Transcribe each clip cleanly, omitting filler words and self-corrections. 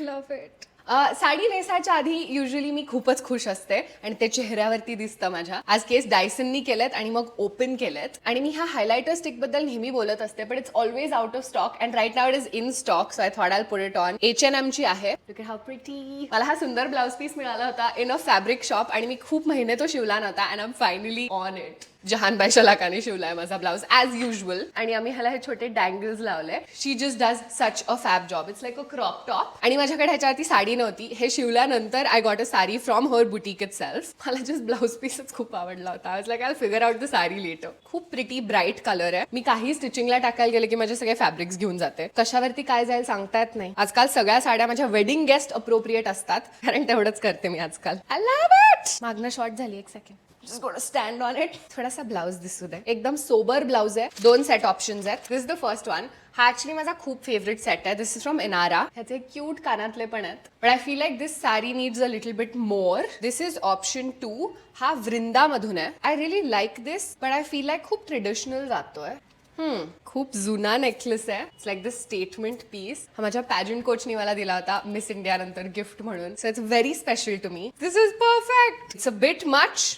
Love it. Sari नेसायच्या आधी usually मी खूपच खुश असते आणि ते चेहऱ्यावरती दिसतं माझ्या. आज केस डायसननी केलेत आणि मग ओपन केलेत आणि मी ह्या हायलायटर स्टिक बद्दल नेहमी बोलत असते, but it's always out of stock and right now it is in stock, so I thought I put it on. H&M ची आहे. Look at how pretty. मला हा सुंदर ब्लाउज पीस मिळाला होता इन अ फॅब्रिक शॉप आणि मी खूप महिने तो शिवला नव्हता and I am finally on it. जहानबाई शलाकाने शिवलाय माझा ब्लाउज ॲज युजल आणि आम्ही ह्याला हे छोटे डँगल्स लावले. She just does such a fab job. It's like a crop top आणि माझ्याकडे ह्याच्यावरती साडी नव्हती. हे शिवल्यानंतर I got a sari from her boutique itself. मला जस्ट ब्लाउज पीसच खूप आवडला होता. I was like I figure out the sari later. खूप प्रिटी ब्राईट कलर आहे. मी काही स्टिचिंगला टाकायला गेले की माझे सगळे फॅब्रिक्स घेऊन जाते. कशावरती काय जाईल सांगता येत नाही. आजकाल सगळ्या साड्या माझ्या वेडिंग गेस्ट अप्रोप्रिएट असतात, कारण तेवढंच करते मी आजकाल. I love it. मागणं शॉर्ट झाली. एक second. Just gonna stand on it. थोडासा ब्लाउज दिसू दे. एकदम सोबर ब्लाउज आहे. 2 सेट ऑप्शन्स आहेत. This is the first one. हा ऍक्च्युली माझा खूप फेवरेट सेट आहे. This is from Inara. ह्याचे क्यूट कानातले पण आहेत. But I feel like this sari needs a little bit more. This is option 2. हा वृंदामधून आहे. I really like this, but I feel like खूप ट्रेडिशनल जातोय. खूप जुना नेकलेस आहे. It's like the statement piece. हा माझ्या पॅजंट कोचनी मला दिला होता मिस इंडिया नंतर गिफ्ट म्हणून. So it's very special to me. This is perfect. It's a bit much.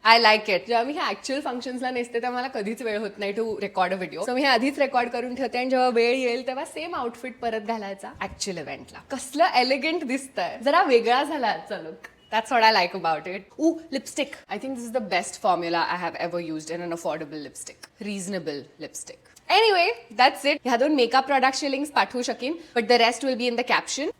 I like it. जेव्हा मी ह्या ऍक्च्युअल फंक्शन्सला नेसते तेव्हा मला कधीच वेळ होत नाही to record a video. So मी आधीच रेकॉर्ड करून ठेवते आणि जेव्हा वेळ येईल तेव्हा सेम आउटफिट परत घालायचा ऍक्च्युअल इव्हेंटला. कसलं एलिगंट दिसतंय. जरा वेगळा झाला आजचा look. That's what I like about it. Ooh, lipstick. I think this is the best formula I have ever used in an affordable lipstick. Reasonable lipstick. Anyway, that's it. ह्या 2 makeup प्रोडक्टचे links पाठवू शकेन, but the rest will be in the caption.